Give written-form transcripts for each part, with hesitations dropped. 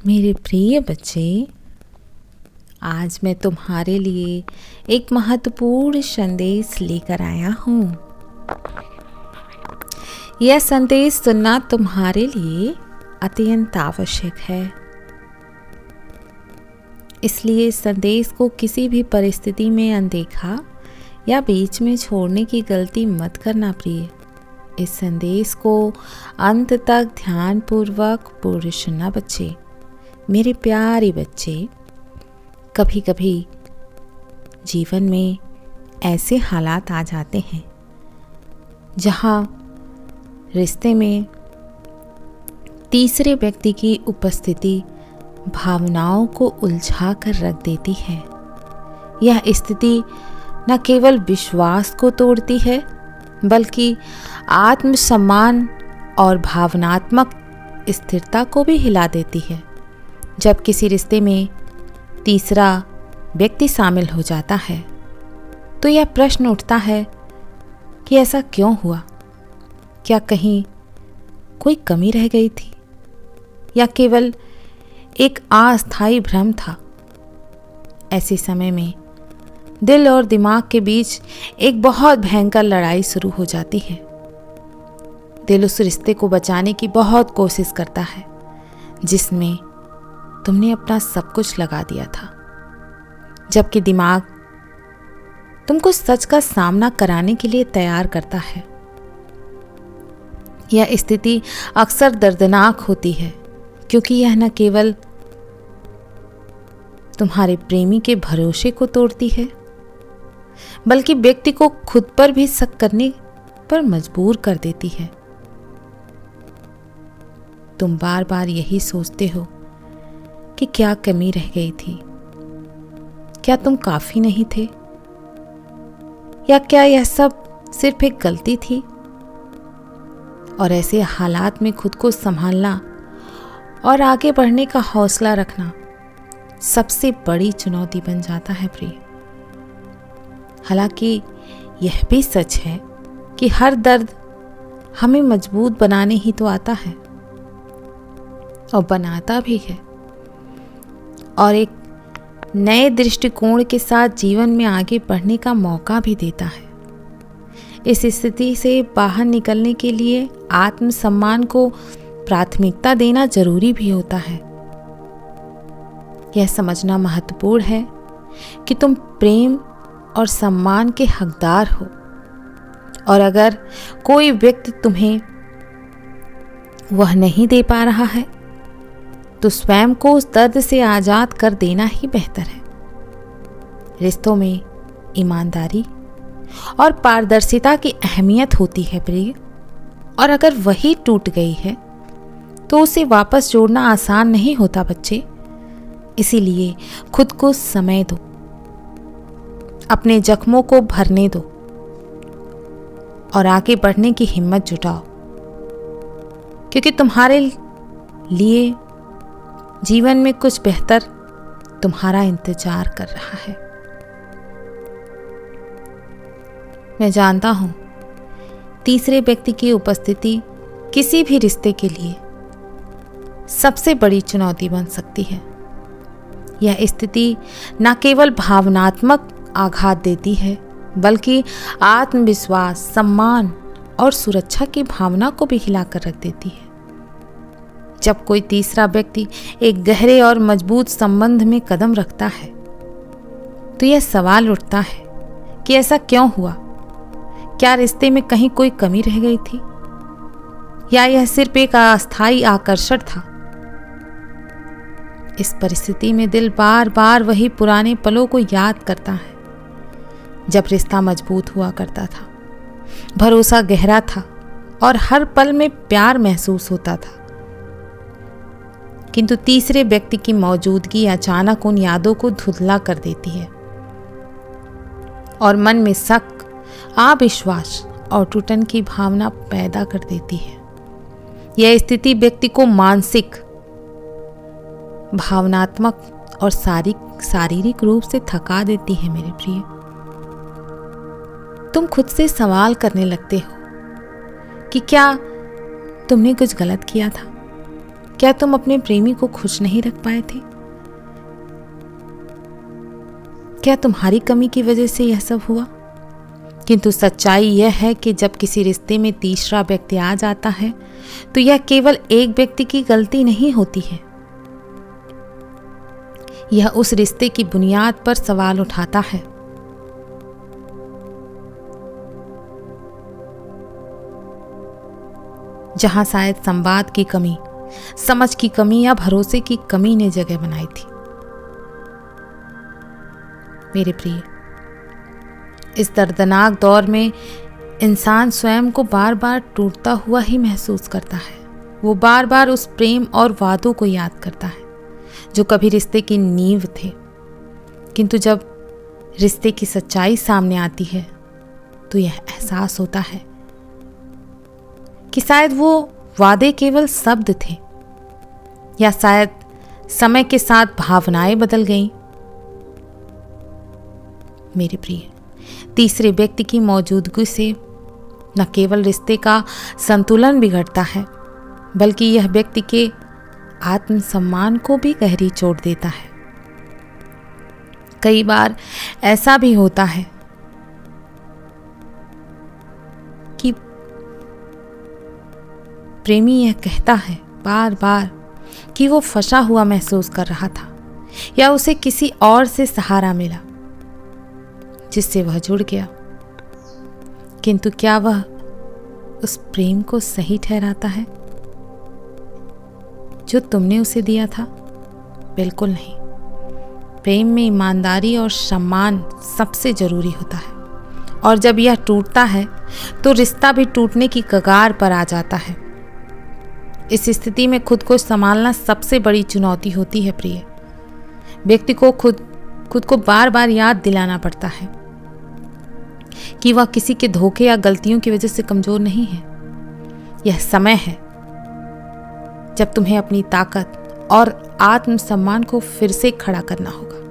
मेरे प्रिय बच्चे, आज मैं तुम्हारे लिए एक महत्वपूर्ण संदेश लेकर आया हूँ। यह संदेश सुनना तुम्हारे लिए अत्यंत आवश्यक है। इसलिए संदेश को किसी भी परिस्थिति में अनदेखा या बीच में छोड़ने की गलती मत करना प्रिय। इस संदेश को अंत तक ध्यानपूर्वक पूर्ण सुनना बच्चे। मेरे प्यारे बच्चे, कभी कभी जीवन में ऐसे हालात आ जाते हैं जहाँ रिश्ते में तीसरे व्यक्ति की उपस्थिति भावनाओं को उलझा कर रख देती है। यह स्थिति न केवल विश्वास को तोड़ती है बल्कि आत्मसम्मान और भावनात्मक स्थिरता को भी हिला देती है। जब किसी रिश्ते में तीसरा व्यक्ति शामिल हो जाता है तो यह प्रश्न उठता है कि ऐसा क्यों हुआ? क्या कहीं कोई कमी रह गई थी या केवल एक अस्थायी भ्रम था? ऐसे समय में दिल और दिमाग के बीच एक बहुत भयंकर लड़ाई शुरू हो जाती है। दिल उस रिश्ते को बचाने की बहुत कोशिश करता है जिसमें तुमने अपना सब कुछ लगा दिया था, जबकि दिमाग तुमको सच का सामना कराने के लिए तैयार करता है। यह स्थिति अक्सर दर्दनाक होती है क्योंकि यह न केवल तुम्हारे प्रेमी के भरोसे को तोड़ती है बल्कि व्यक्ति को खुद पर भी शक करने पर मजबूर कर देती है। तुम बार बार यही सोचते हो कि क्या कमी रह गई थी? क्या तुम काफी नहीं थे? या क्या यह सब सिर्फ एक गलती थी? और ऐसे हालात में खुद को संभालना और आगे बढ़ने का हौसला रखना सबसे बड़ी चुनौती बन जाता है प्रिय। हालांकि यह भी सच है कि हर दर्द हमें मजबूत बनाने ही तो आता है और बनाता भी है, और एक नए दृष्टिकोण के साथ जीवन में आगे बढ़ने का मौका भी देता है। इस स्थिति से बाहर निकलने के लिए आत्मसम्मान को प्राथमिकता देना जरूरी भी होता है। यह समझना महत्वपूर्ण है कि तुम प्रेम और सम्मान के हकदार हो, और अगर कोई व्यक्ति तुम्हें वह नहीं दे पा रहा है तो स्वयं को उस दर्द से आजाद कर देना ही बेहतर है। रिश्तों में ईमानदारी और पारदर्शिता की अहमियत होती है प्रिय, और अगर वही टूट गई है तो उसे वापस जोड़ना आसान नहीं होता बच्चे। इसीलिए खुद को समय दो, अपने जख्मों को भरने दो और आगे बढ़ने की हिम्मत जुटाओ, क्योंकि तुम्हारे लिए जीवन में कुछ बेहतर तुम्हारा इंतजार कर रहा है। मैं जानता हूं, तीसरे व्यक्ति की उपस्थिति किसी भी रिश्ते के लिए सबसे बड़ी चुनौती बन सकती है। यह स्थिति न केवल भावनात्मक आघात देती है बल्कि आत्मविश्वास, सम्मान और सुरक्षा की भावना को भी हिलाकर रख देती है। जब कोई तीसरा व्यक्ति एक गहरे और मजबूत संबंध में कदम रखता है तो यह सवाल उठता है कि ऐसा क्यों हुआ? क्या रिश्ते में कहीं कोई कमी रह गई थी या यह सिर्फ एक अस्थायी आकर्षण था? इस परिस्थिति में दिल बार बार वही पुराने पलों को याद करता है जब रिश्ता मजबूत हुआ करता था, भरोसा गहरा था और हर पल में प्यार महसूस होता था। किंतु तीसरे व्यक्ति की मौजूदगी अचानक उन यादों को धुंधला कर देती है और मन में शक, अविश्वास और टूटन की भावना पैदा कर देती है। यह स्थिति व्यक्ति को मानसिक, भावनात्मक और शारीरिक रूप से थका देती है मेरे प्रिय। तुम खुद से सवाल करने लगते हो कि क्या तुमने कुछ गलत किया था? क्या तुम अपने प्रेमी को खुश नहीं रख पाए थे? क्या तुम्हारी कमी की वजह से यह सब हुआ? किंतु सच्चाई यह है कि जब किसी रिश्ते में तीसरा व्यक्ति आ जाता है तो यह केवल एक व्यक्ति की गलती नहीं होती है। यह उस रिश्ते की बुनियाद पर सवाल उठाता है। जहां शायद संवाद की कमी, समझ की कमी या भरोसे की कमी ने जगह बनाई थी। मेरे प्रिय, इस दर्दनाक दौर में इंसान स्वयं को बार बार टूटता हुआ ही महसूस करता है। वो बार बार उस प्रेम और वादों को याद करता है जो कभी रिश्ते की नींव थे। किंतु जब रिश्ते की सच्चाई सामने आती है तो यह एहसास होता है कि शायद वो वादे केवल शब्द थे, या शायद समय के साथ भावनाएं बदल गईं। मेरे प्रिय, तीसरे व्यक्ति की मौजूदगी से न केवल रिश्ते का संतुलन बिगड़ता है, बल्कि यह व्यक्ति के आत्मसम्मान को भी गहरी चोट देता है। कई बार ऐसा भी होता है कि प्रेमी यह कहता है बार बार कि वो फंसा हुआ महसूस कर रहा था, या उसे किसी और से सहारा मिला जिससे वह जुड़ गया। किंतु क्या वह उस प्रेम को सही ठहराता है जो तुमने उसे दिया था? बिल्कुल नहीं। प्रेम में ईमानदारी और सम्मान सबसे जरूरी होता है, और जब यह टूटता है तो रिश्ता भी टूटने की कगार पर आ जाता है। इस स्थिति में खुद को संभालना सबसे बड़ी चुनौती होती है प्रिय। व्यक्ति को खुद को बार बार याद दिलाना पड़ता है कि वह किसी के धोखे या गलतियों की वजह से कमजोर नहीं है। यह समय है जब तुम्हें अपनी ताकत और आत्मसम्मान को फिर से खड़ा करना होगा।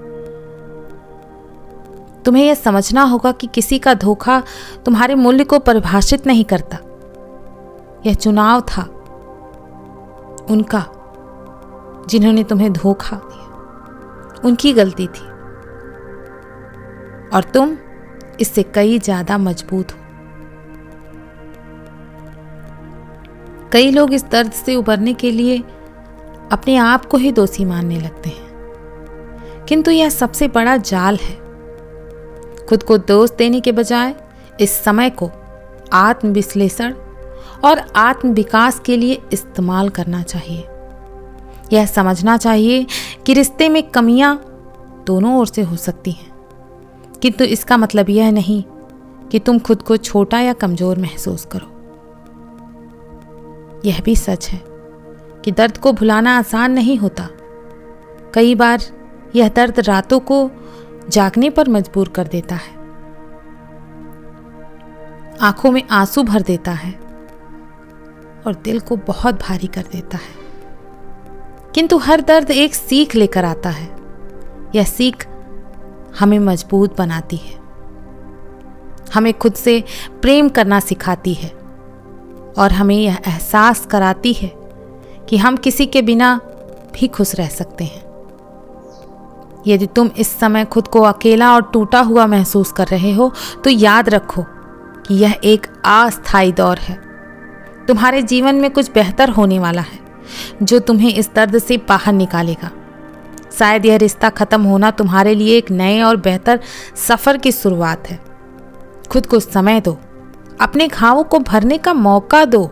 तुम्हें यह समझना होगा कि किसी का धोखा तुम्हारे मूल्य को परिभाषित नहीं करता। यह चुनाव था उनका जिन्होंने तुम्हें धोखा दिया, उनकी गलती थी, और तुम इससे कई ज्यादा मजबूत हो। कई लोग इस दर्द से उबरने के लिए अपने आप को ही दोषी मानने लगते हैं, किंतु यह सबसे बड़ा जाल है। खुद को दोष देने के बजाय इस समय को आत्मविश्लेषण और आत्मविकास के लिए इस्तेमाल करना चाहिए। यह समझना चाहिए कि रिश्ते में कमियां दोनों ओर से हो सकती हैं, किंतु इसका मतलब यह नहीं कि तुम खुद को छोटा या कमजोर महसूस करो। यह भी सच है कि दर्द को भुलाना आसान नहीं होता। कई बार यह दर्द रातों को जागने पर मजबूर कर देता है, आंखों में आंसू भर देता है और दिल को बहुत भारी कर देता है। किंतु हर दर्द एक सीख लेकर आता है। यह सीख हमें मजबूत बनाती है, हमें खुद से प्रेम करना सिखाती है, और हमें यह एहसास कराती है कि हम किसी के बिना भी खुश रह सकते हैं। यदि तुम इस समय खुद को अकेला और टूटा हुआ महसूस कर रहे हो तो याद रखो कि यह एक अस्थायी दौर है। तुम्हारे जीवन में कुछ बेहतर होने वाला है जो तुम्हें इस दर्द से बाहर निकालेगा। शायद यह रिश्ता खत्म होना तुम्हारे लिए एक नए और बेहतर सफर की शुरुआत है। खुद को समय दो, अपने घावों को भरने का मौका दो,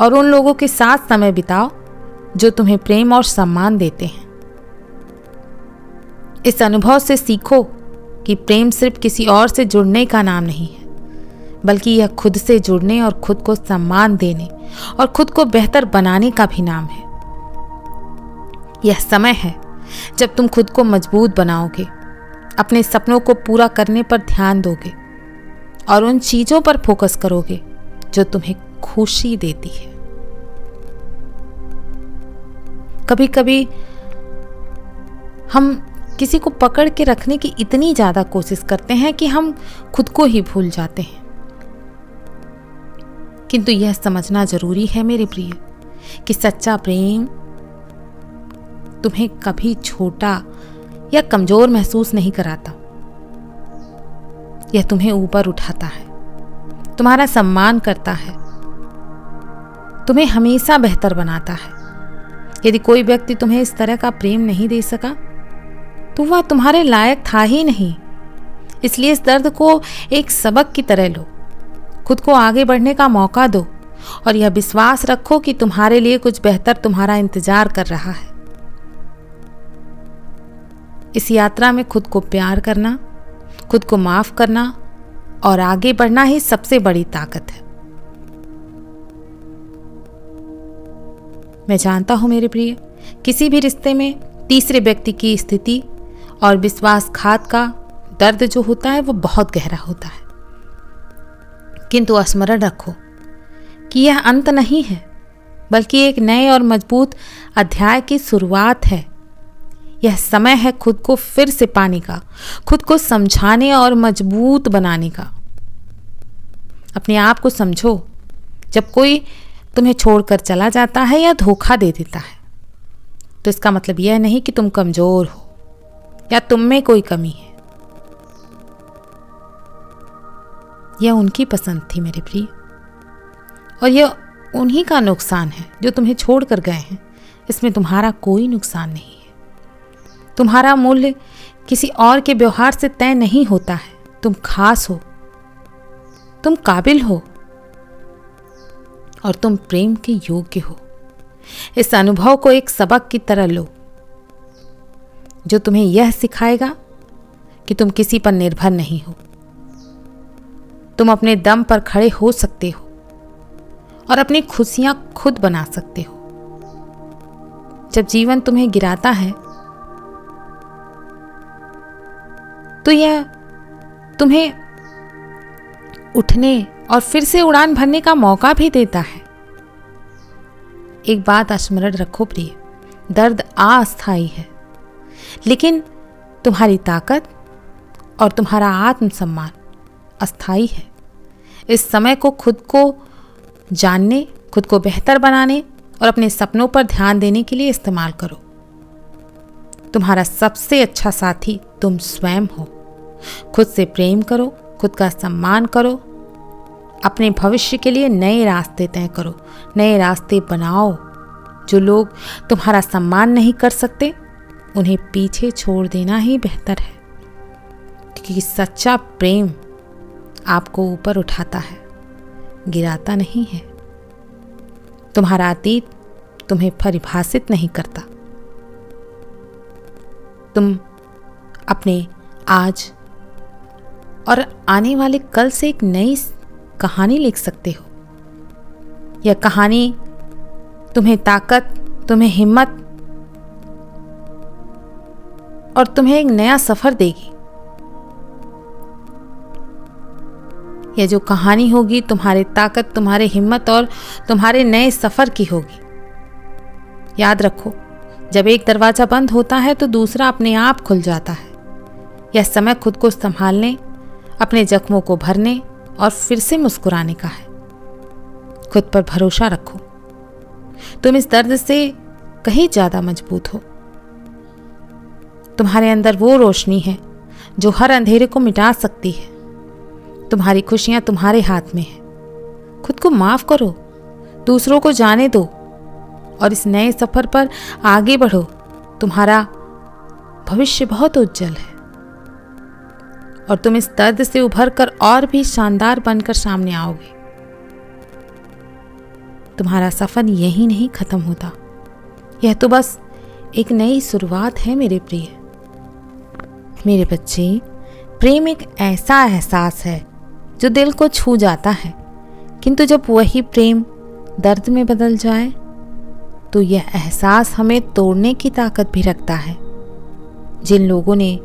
और उन लोगों के साथ समय बिताओ जो तुम्हें प्रेम और सम्मान देते हैं। इस अनुभव से सीखो कि प्रेम सिर्फ किसी और से जुड़ने का नाम नहीं है, बल्कि यह खुद से जुड़ने और खुद को सम्मान देने और खुद को बेहतर बनाने का भी नाम है। यह समय है जब तुम खुद को मजबूत बनाओगे, अपने सपनों को पूरा करने पर ध्यान दोगे और उन चीजों पर फोकस करोगे जो तुम्हें खुशी देती है। कभी कभी हम किसी को पकड़ के रखने की इतनी ज्यादा कोशिश करते हैं कि हम खुद को ही भूल जाते हैं। किंतु यह समझना जरूरी है मेरे प्रिय कि सच्चा प्रेम तुम्हें कभी छोटा या कमजोर महसूस नहीं कराता। यह तुम्हें ऊपर उठाता है, तुम्हारा सम्मान करता है, तुम्हें हमेशा बेहतर बनाता है। यदि कोई व्यक्ति तुम्हें इस तरह का प्रेम नहीं दे सका तो वह तुम्हारे लायक था ही नहीं। इसलिए इस दर्द को एक सबक की तरह लो, खुद को आगे बढ़ने का मौका दो और यह विश्वास रखो कि तुम्हारे लिए कुछ बेहतर तुम्हारा इंतजार कर रहा है। इस यात्रा में खुद को प्यार करना, खुद को माफ करना और आगे बढ़ना ही सबसे बड़ी ताकत है। मैं जानता हूं मेरे प्रिय, किसी भी रिश्ते में तीसरे व्यक्ति की स्थिति और विश्वासघात का दर्द जो होता है वो बहुत गहरा होता है, किंतु स्मरण रखो कि यह अंत नहीं है, बल्कि एक नए और मजबूत अध्याय की शुरुआत है। यह समय है खुद को फिर से पाने का, खुद को समझाने और मजबूत बनाने का। अपने आप को समझो, जब कोई तुम्हें छोड़कर चला जाता है या धोखा दे देता है तो इसका मतलब यह नहीं कि तुम कमजोर हो या तुम में कोई कमी है। यह उनकी पसंद थी मेरे प्रिय, और यह उन्हीं का नुकसान है जो तुम्हें छोड़कर गए हैं। इसमें तुम्हारा कोई नुकसान नहीं है। तुम्हारा मूल्य किसी और के व्यवहार से तय नहीं होता है। तुम खास हो, तुम काबिल हो और तुम प्रेम के योग्य हो। इस अनुभव को एक सबक की तरह लो जो तुम्हें यह सिखाएगा कि तुम किसी पर निर्भर नहीं हो। तुम अपने दम पर खड़े हो सकते हो और अपनी खुशियां खुद बना सकते हो। जब जीवन तुम्हें गिराता है तो यह तुम्हें उठने और फिर से उड़ान भरने का मौका भी देता है। एक बात स्मरण रखो प्रिय, दर्द अस्थायी है, लेकिन तुम्हारी ताकत और तुम्हारा आत्मसम्मान अस्थायी है। इस समय को खुद को जानने, खुद को बेहतर बनाने और अपने सपनों पर ध्यान देने के लिए इस्तेमाल करो। तुम्हारा सबसे अच्छा साथी तुम स्वयं हो। खुद से प्रेम करो, खुद का सम्मान करो, अपने भविष्य के लिए नए रास्ते तय करो, नए रास्ते बनाओ। जो लोग तुम्हारा सम्मान नहीं कर सकते उन्हें पीछे छोड़ देना ही बेहतर है, क्योंकि सच्चा प्रेम आपको ऊपर उठाता है, गिराता नहीं है। तुम्हारा अतीत तुम्हें परिभाषित नहीं करता। तुम अपने आज और आने वाले कल से एक नई कहानी लिख सकते हो। यह कहानी तुम्हें ताकत, तुम्हें हिम्मत और तुम्हें एक नया सफर देगी। यह जो कहानी होगी तुम्हारी ताकत, तुम्हारे हिम्मत और तुम्हारे नए सफर की होगी। याद रखो, जब एक दरवाजा बंद होता है तो दूसरा अपने आप खुल जाता है। यह समय खुद को संभालने, अपने जख्मों को भरने और फिर से मुस्कुराने का है। खुद पर भरोसा रखो, तुम इस दर्द से कहीं ज्यादा मजबूत हो। तुम्हारे अंदर वो रोशनी है जो हर अंधेरे को मिटा सकती है। तुम्हारी खुशियां तुम्हारे हाथ में है। खुद को माफ करो, दूसरों को जाने दो और इस नए सफर पर आगे बढ़ो। तुम्हारा भविष्य बहुत उज्जवल है और तुम इस दर्द से उभरकर और भी शानदार बनकर सामने आओगे। तुम्हारा सफर यही नहीं खत्म होता, यह तो बस एक नई शुरुआत है मेरे प्रिय। मेरे बच्चे, प्रेम एक ऐसा एहसास है जो दिल को छू जाता है, किंतु जब वही प्रेम दर्द में बदल जाए तो यह एहसास हमें तोड़ने की ताकत भी रखता है। जिन लोगों ने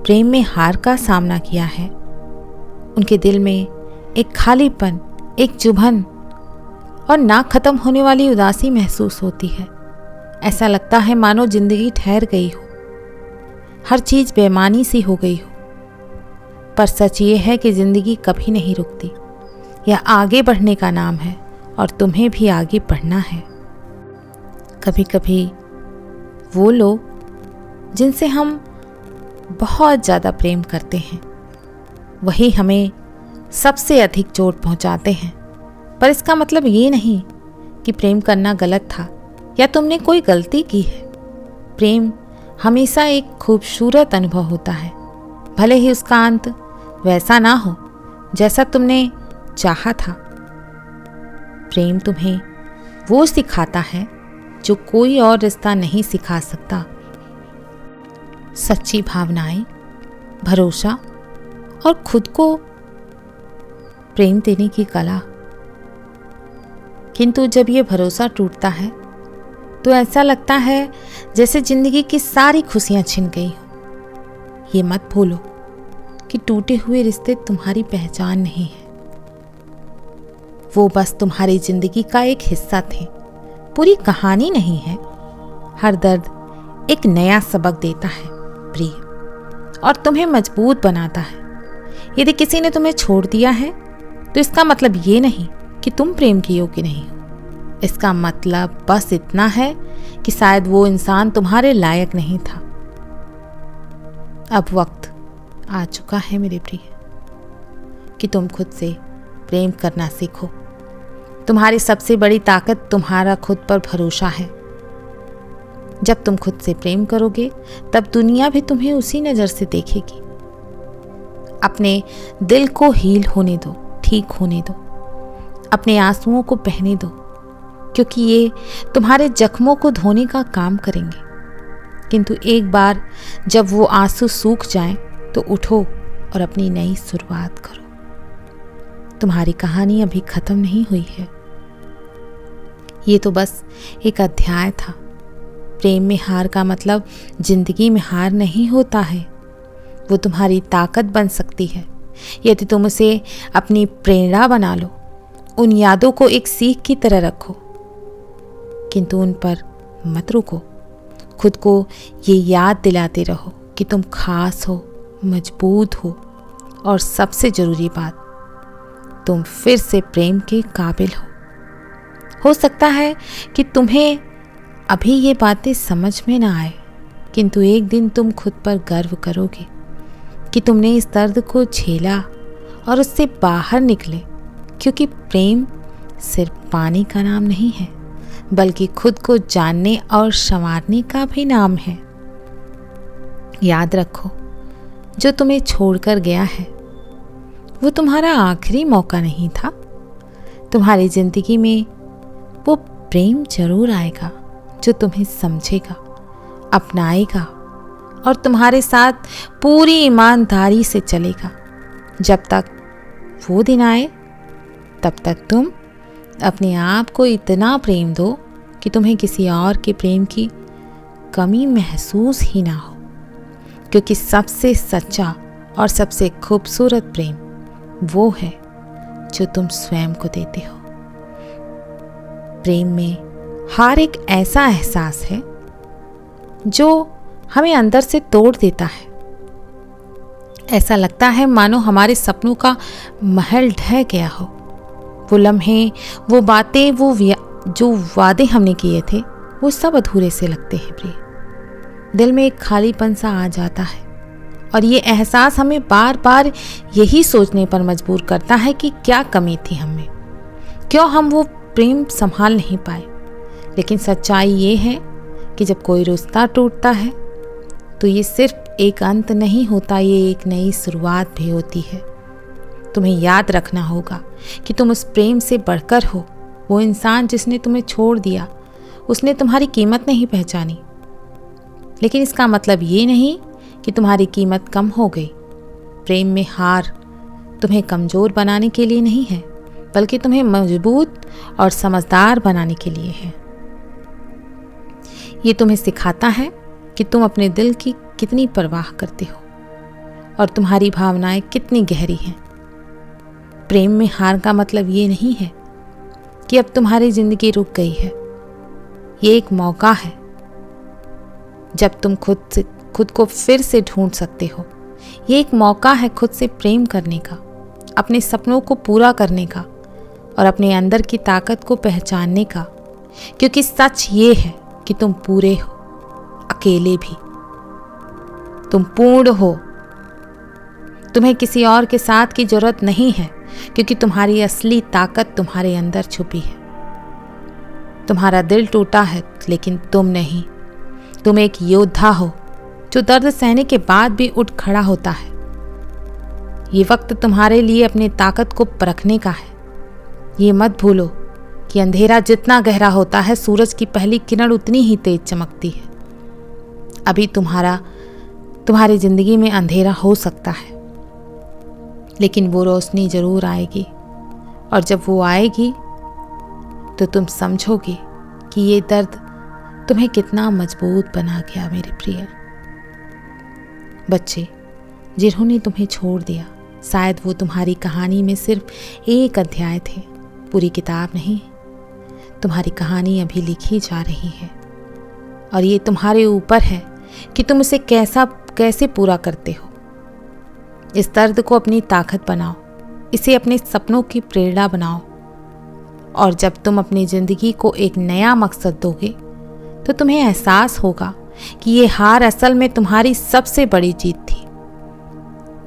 प्रेम में हार का सामना किया है उनके दिल में एक खालीपन, एक चुभन और ना खत्म होने वाली उदासी महसूस होती है। ऐसा लगता है मानो जिंदगी ठहर गई हो, हर चीज बेमानी सी हो गई हो। पर सच ये है कि जिंदगी कभी नहीं रुकती। यह आगे बढ़ने का नाम है और तुम्हें भी आगे बढ़ना है। कभी कभी वो लोग जिनसे हम बहुत ज़्यादा प्रेम करते हैं वही हमें सबसे अधिक चोट पहुंचाते हैं, पर इसका मतलब ये नहीं कि प्रेम करना गलत था या तुमने कोई गलती की है। प्रेम हमेशा एक खूबसूरत अनुभव होता है, भले ही उसका अंत वैसा ना हो जैसा तुमने चाहा था। प्रेम तुम्हें वो सिखाता है जो कोई और रिश्ता नहीं सिखा सकता। सच्ची भावनाएं, भरोसा और खुद को प्रेम देने की कला। किंतु जब ये भरोसा टूटता है तो ऐसा लगता है जैसे जिंदगी की सारी खुशियां छिन गई हो। ये मत भूलो कि टूटे हुए रिश्ते तुम्हारी पहचान नहीं है, वो बस तुम्हारी जिंदगी का एक हिस्सा थे, पूरी कहानी नहीं है। हर दर्द एक नया सबक देता है प्रिय, और तुम्हें मजबूत बनाता है। यदि किसी ने तुम्हें छोड़ दिया है तो इसका मतलब ये नहीं कि तुम प्रेम के योग्य नहीं हो। इसका मतलब बस इतना है कि शायद वो इंसान तुम्हारे लायक नहीं था। अब वक्त आ चुका है मेरे प्रिय कि तुम खुद से प्रेम करना सीखो। तुम्हारी सबसे बड़ी ताकत तुम्हारा खुद पर भरोसा है। जब तुम खुद से प्रेम करोगे तब दुनिया भी तुम्हें उसी नज़र से देखेगी। अपने दिल को हील होने दो, ठीक होने दो, अपने आंसुओं को बहने दो, क्योंकि ये तुम्हारे जख्मों को धोने का काम करेंगे। किंतु एक बार जब वो आंसू सूख जाएं तो उठो और अपनी नई शुरुआत करो। तुम्हारी कहानी अभी खत्म नहीं हुई है, ये तो बस एक अध्याय था। प्रेम में हार का मतलब जिंदगी में हार नहीं होता है, वो तुम्हारी ताकत बन सकती है यदि तुम उसे अपनी प्रेरणा बना लो। उन यादों को एक सीख की तरह रखो, किंतु उन पर मत रुको। खुद को ये याद दिलाते रहो कि तुम खास हो, मजबूत हो, और सबसे जरूरी बात, तुम फिर से प्रेम के काबिल हो सकता है कि तुम्हें अभी ये बातें समझ में ना आए, किंतु एक दिन तुम खुद पर गर्व करोगे कि तुमने इस दर्द को झेला और उससे बाहर निकले, क्योंकि प्रेम सिर्फ पाने का नाम नहीं है, बल्कि खुद को जानने और संवारने का भी नाम है। याद रखो, जो तुम्हें छोड़कर गया है वो तुम्हारा आखिरी मौका नहीं था। तुम्हारी जिंदगी में वो प्रेम जरूर आएगा जो तुम्हें समझेगा, अपनाएगा और तुम्हारे साथ पूरी ईमानदारी से चलेगा। जब तक वो दिन आए तब तक तुम अपने आप को इतना प्रेम दो कि तुम्हें किसी और के प्रेम की कमी महसूस ही ना हो, क्योंकि सबसे सच्चा और सबसे खूबसूरत प्रेम वो है जो तुम स्वयं को देते हो। प्रेम में हार एक ऐसा एहसास है जो हमें अंदर से तोड़ देता है। ऐसा लगता है मानो हमारे सपनों का महल ढह गया हो। वो लम्हे, वो बातें, जो वादे हमने किए थे, वो सब अधूरे से लगते हैं प्रिय। दिल में एक खालीपन सा आ जाता है और ये एहसास हमें बार बार यही सोचने पर मजबूर करता है कि क्या कमी थी हमें, क्यों हम वो प्रेम संभाल नहीं पाए। लेकिन सच्चाई ये है कि जब कोई रिश्ता टूटता है तो ये सिर्फ एक अंत नहीं होता, ये एक नई शुरुआत भी होती है। तुम्हें याद रखना होगा कि तुम उस प्रेम से बढ़कर हो। वो इंसान जिसने तुम्हें छोड़ दिया, उसने तुम्हारी कीमत नहीं पहचानी, लेकिन इसका मतलब ये नहीं कि तुम्हारी कीमत कम हो गई। प्रेम में हार तुम्हें कमज़ोर बनाने के लिए नहीं है, बल्कि तुम्हें मजबूत और समझदार बनाने के लिए है। ये तुम्हें सिखाता है कि तुम अपने दिल की कितनी परवाह करते हो और तुम्हारी भावनाएं कितनी गहरी हैं। प्रेम में हार का मतलब ये नहीं है कि अब तुम्हारी जिंदगी रुक गई है। ये एक मौका है जब तुम खुद को फिर से ढूंढ सकते हो। ये एक मौका है खुद से प्रेम करने का, अपने सपनों को पूरा करने का और अपने अंदर की ताकत को पहचानने का, क्योंकि सच ये है कि तुम पूरे हो, अकेले भी। तुम पूर्ण हो। तुम्हें किसी और के साथ की जरूरत नहीं है, क्योंकि तुम्हारी असली ताकत तुम्हारे अंदर छुपी है। तुम्हारा दिल टूटा है, लेकिन तुम नहीं। तुम एक योद्धा हो जो दर्द सहने के बाद भी उठ खड़ा होता है। ये वक्त तुम्हारे लिए अपनी ताकत को परखने का है। ये मत भूलो कि अंधेरा जितना गहरा होता है, सूरज की पहली किरण उतनी ही तेज चमकती है। अभी तुम्हारी जिंदगी में अंधेरा हो सकता है, लेकिन वो रोशनी जरूर आएगी, और जब वो आएगी तो तुम समझोगे कि ये दर्द तुम्हें कितना मजबूत बना गया। मेरे प्रिय बच्चे, जिन्होंने तुम्हें छोड़ दिया, शायद वो तुम्हारी कहानी में सिर्फ एक अध्याय थे, पूरी किताब नहीं। तुम्हारी कहानी अभी लिखी जा रही है, और ये तुम्हारे ऊपर है कि तुम उसे कैसे पूरा करते हो। इस दर्द को अपनी ताकत बनाओ, इसे अपने सपनों की प्रेरणा बनाओ, और जब तुम अपनी जिंदगी को एक नया मकसद दोगे तो तुम्हें एहसास होगा कि ये हार असल में तुम्हारी सबसे बड़ी जीत थी।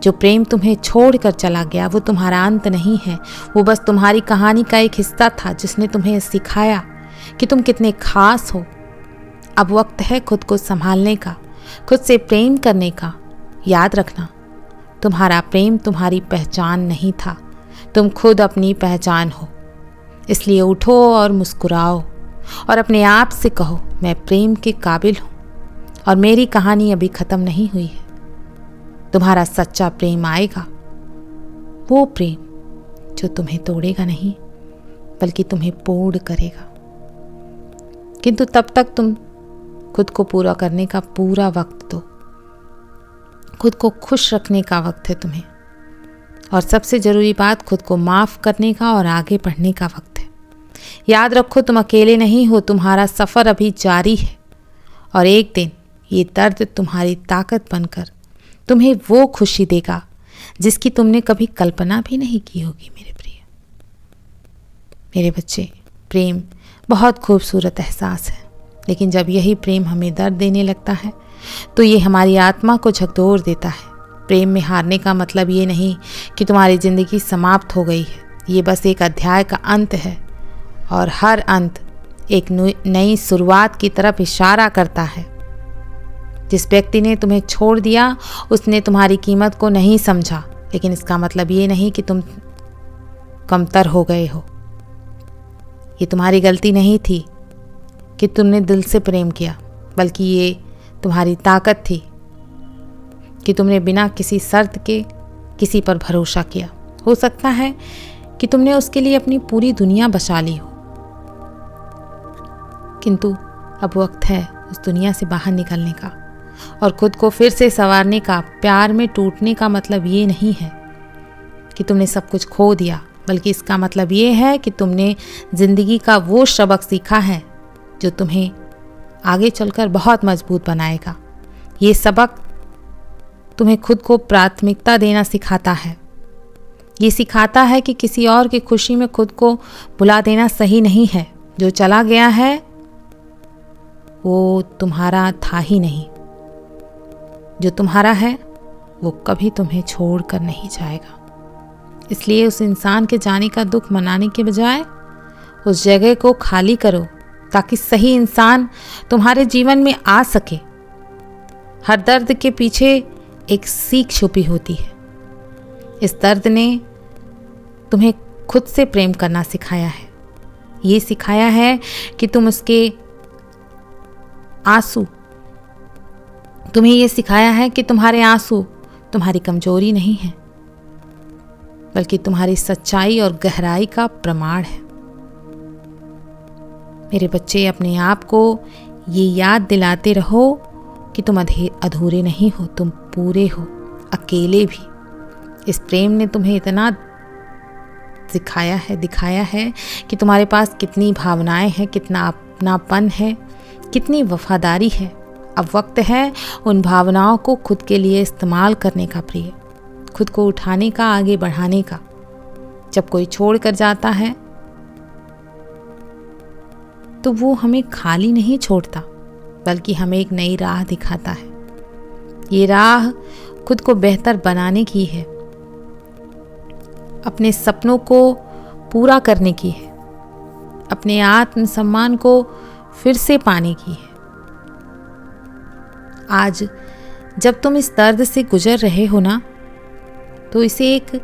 जो प्रेम तुम्हें छोड़कर चला गया वो तुम्हारा अंत नहीं है, वो बस तुम्हारी कहानी का एक हिस्सा था जिसने तुम्हें सिखाया कि तुम कितने खास हो। अब वक्त है खुद को संभालने का, खुद से प्रेम करने का। याद रखना, तुम्हारा प्रेम तुम्हारी पहचान नहीं था, तुम खुद अपनी पहचान हो। इसलिए उठो और मुस्कुराओ, और अपने आप से कहो, मैं प्रेम के काबिल हूँ, और मेरी कहानी अभी ख़त्म नहीं हुई है। तुम्हारा सच्चा प्रेम आएगा, वो प्रेम जो तुम्हें तोड़ेगा नहीं, बल्कि तुम्हें पूर्ण करेगा। किंतु तब तक तुम खुद को पूरा करने का पूरा वक्त दो। खुद को खुश रखने का वक्त है तुम्हें, और सबसे ज़रूरी बात, खुद को माफ़ करने का और आगे बढ़ने का वक्त है। याद रखो, तुम अकेले नहीं हो, तुम्हारा सफ़र अभी जारी है, और एक दिन ये दर्द तुम्हारी ताकत बनकर तुम्हें वो खुशी देगा जिसकी तुमने कभी कल्पना भी नहीं की होगी। मेरे प्रिय, मेरे बच्चे, प्रेम बहुत खूबसूरत एहसास है, लेकिन जब यही प्रेम हमें दर्द देने लगता है तो ये हमारी आत्मा को झकझोर देता है। प्रेम में हारने का मतलब ये नहीं कि तुम्हारी ज़िंदगी समाप्त हो गई है, ये बस एक अध्याय का अंत है, और हर अंत एक नई शुरुआत की तरफ इशारा करता है। जिस व्यक्ति ने तुम्हें छोड़ दिया उसने तुम्हारी कीमत को नहीं समझा, लेकिन इसका मतलब ये नहीं कि तुम कमतर हो गए हो। ये तुम्हारी गलती नहीं थी कि तुमने दिल से प्रेम किया, बल्कि ये तुम्हारी ताकत थी कि तुमने बिना किसी शर्त के किसी पर भरोसा किया। हो सकता है कि तुमने उसके लिए अपनी पूरी दुनिया बचा ली हो, किंतु अब वक्त है उस दुनिया से बाहर निकलने का और खुद को फिर से संवारने का। प्यार में टूटने का मतलब ये नहीं है कि तुमने सब कुछ खो दिया, बल्कि इसका मतलब ये है कि तुमने ज़िंदगी का वो सबक सीखा है जो तुम्हें आगे चलकर बहुत मजबूत बनाएगा। ये सबक तुम्हें खुद को प्राथमिकता देना सिखाता है। ये सिखाता है कि किसी और की खुशी में खुद को भुला देना सही नहीं है। जो चला गया है वो तुम्हारा था ही नहीं, जो तुम्हारा है वो कभी तुम्हें छोड़कर नहीं जाएगा। इसलिए उस इंसान के जाने का दुख मनाने के बजाय उस जगह को खाली करो, ताकि सही इंसान तुम्हारे जीवन में आ सके। हर दर्द के पीछे एक सीख छुपी होती है। इस दर्द ने तुम्हें खुद से प्रेम करना सिखाया है। ये सिखाया है कि तुम उसके आंसू, तुम्हें ये सिखाया है कि तुम्हारे आंसू तुम्हारी कमजोरी नहीं है, बल्कि तुम्हारी सच्चाई और गहराई का प्रमाण है। मेरे बच्चे, अपने आप को ये याद दिलाते रहो कि तुम अधूरे नहीं हो, तुम पूरे हो, अकेले भी। इस प्रेम ने तुम्हें इतना दिखाया है कि तुम्हारे पास कितनी भावनाएं हैं, कितना अपनापन है, कितनी वफादारी है। अब वक्त है उन भावनाओं को खुद के लिए इस्तेमाल करने का, प्रिय, खुद को उठाने का, आगे बढ़ाने का। जब कोई छोड़ कर जाता है तो वो हमें खाली नहीं छोड़ता, बल्कि हमें एक नई राह दिखाता है। ये राह खुद को बेहतर बनाने की है, अपने सपनों को पूरा करने की है, अपने आत्मसम्मान को फिर से पाने की है। आज जब तुम इस दर्द से गुजर रहे हो ना, तो इसे एक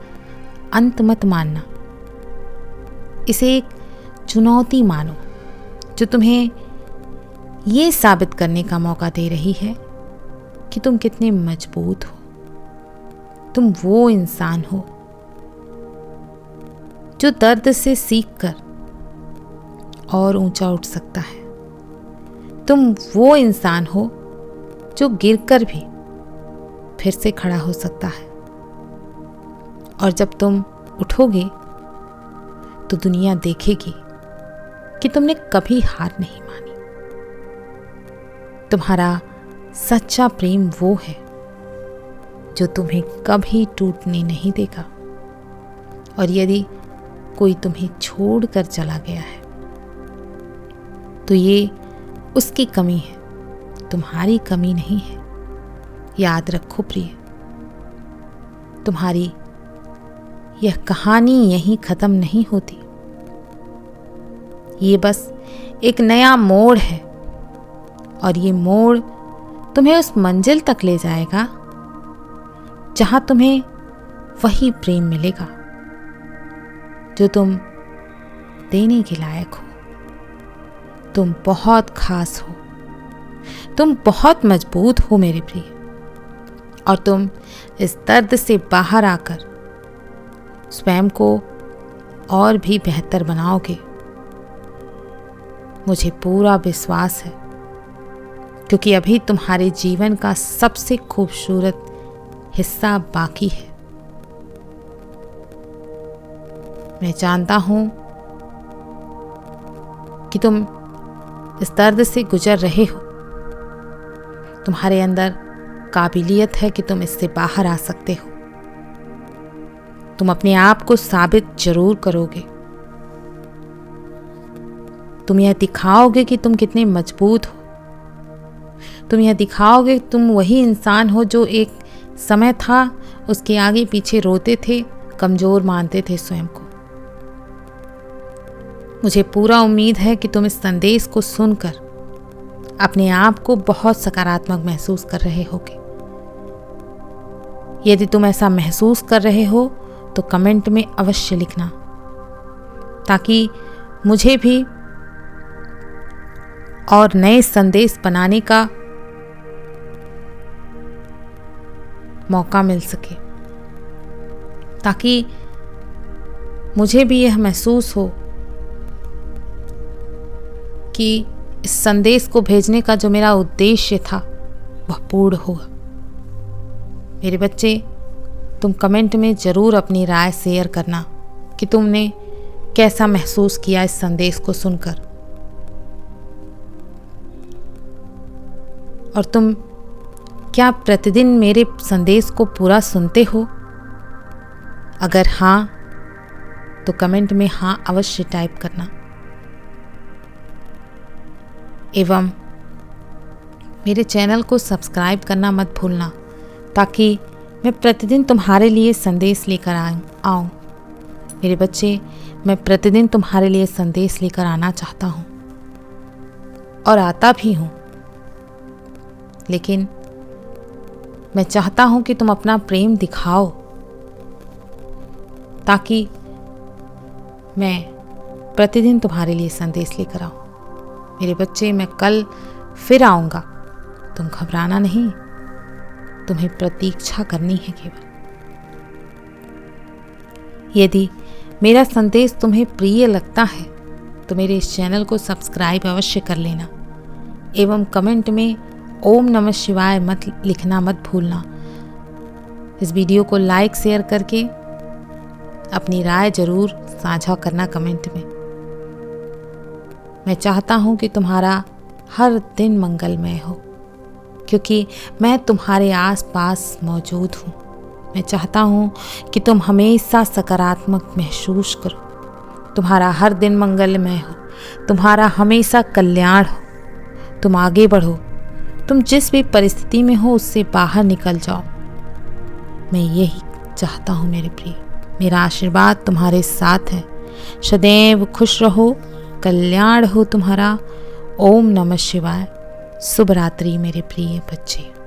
अंत मत मानना, इसे एक चुनौती मानो जो तुम्हें ये साबित करने का मौका दे रही है कि तुम कितने मजबूत हो। तुम वो इंसान हो जो दर्द से सीखकर और ऊंचा उठ सकता है। तुम वो इंसान हो जो गिरकर भी फिर से खड़ा हो सकता है। और जब तुम उठोगे तो दुनिया देखेगी कि तुमने कभी हार नहीं मानी। तुम्हारा सच्चा प्रेम वो है जो तुम्हें कभी टूटने नहीं देगा। और यदि कोई तुम्हें छोड़कर चला गया है तो ये उसकी कमी है, तुम्हारी कमी नहीं है। याद रखो प्रिय, तुम्हारी यह कहानी यहीं खत्म नहीं होती। ये बस एक नया मोड़ है और ये मोड़ तुम्हें उस मंजिल तक ले जाएगा जहां तुम्हें वही प्रेम मिलेगा जो तुम देने के लायक हो। तुम बहुत खास हो, तुम बहुत मजबूत हो मेरे प्रिय, और तुम इस दर्द से बाहर आकर स्वयं को और भी बेहतर बनाओगे। मुझे पूरा विश्वास है, क्योंकि अभी तुम्हारे जीवन का सबसे खूबसूरत हिस्सा बाकी है। मैं जानता हूं कि तुम इस दर्द से गुजर रहे हो। तुम्हारे अंदर काबिलियत है कि तुम इससे बाहर आ सकते हो। तुम अपने आप को साबित जरूर करोगे। तुम यह दिखाओगे कि तुम कितने मजबूत हो। तुम यह दिखाओगे कि तुम वही इंसान हो जो एक समय था उसके आगे पीछे रोते थे, कमजोर मानते थे स्वयं को। मुझे पूरा उम्मीद है कि तुम इस संदेश को सुनकर अपने आप को बहुत सकारात्मक महसूस कर रहे होगे। यदि तुम ऐसा महसूस कर रहे हो तो कमेंट में अवश्य लिखना, ताकि मुझे भी और नए संदेश बनाने का मौका मिल सके, ताकि मुझे भी यह महसूस हो कि इस संदेश को भेजने का जो मेरा उद्देश्य था वह पूर्ण होगा। मेरे बच्चे, तुम कमेंट में ज़रूर अपनी राय शेयर करना कि तुमने कैसा महसूस किया इस संदेश को सुनकर, और तुम क्या प्रतिदिन मेरे संदेश को पूरा सुनते हो? अगर हाँ, तो कमेंट में हाँ अवश्य टाइप करना। एवं मेरे चैनल को सब्सक्राइब करना मत भूलना, ताकि मैं प्रतिदिन तुम्हारे लिए संदेश लेकर आऊं। मेरे बच्चे, मैं प्रतिदिन तुम्हारे लिए संदेश लेकर आना चाहता हूं और आता भी हूं, लेकिन मैं चाहता हूं कि तुम अपना प्रेम दिखाओ, ताकि मैं प्रतिदिन तुम्हारे लिए संदेश लेकर आऊं। मेरे बच्चे, मैं कल फिर आऊंगा। तुम घबराना नहीं, तुम्हें प्रतीक्षा करनी है केवल। यदि मेरा संदेश तुम्हें प्रिय लगता है तो मेरे इस चैनल को सब्सक्राइब अवश्य कर लेना, एवं कमेंट में ओम नमः शिवाय मत लिखना मत भूलना। इस वीडियो को लाइक शेयर करके अपनी राय जरूर साझा करना कमेंट में। मैं चाहता हूं कि तुम्हारा हर दिन मंगलमय हो, क्योंकि मैं तुम्हारे आसपास मौजूद हूं। मैं चाहता हूं कि तुम हमेशा सकारात्मक महसूस करो, तुम्हारा हर दिन मंगलमय हो, तुम्हारा हमेशा कल्याण हो। तुम आगे बढ़ो, तुम जिस भी परिस्थिति में हो उससे बाहर निकल जाओ। मैं यही चाहता हूँ मेरे प्रिय। मेरा आशीर्वाद तुम्हारे साथ है। सदैव खुश रहो, कल्याण हो तुम्हारा। ओम नमः शिवाय। शुभ रात्रि मेरे प्रिय बच्चे।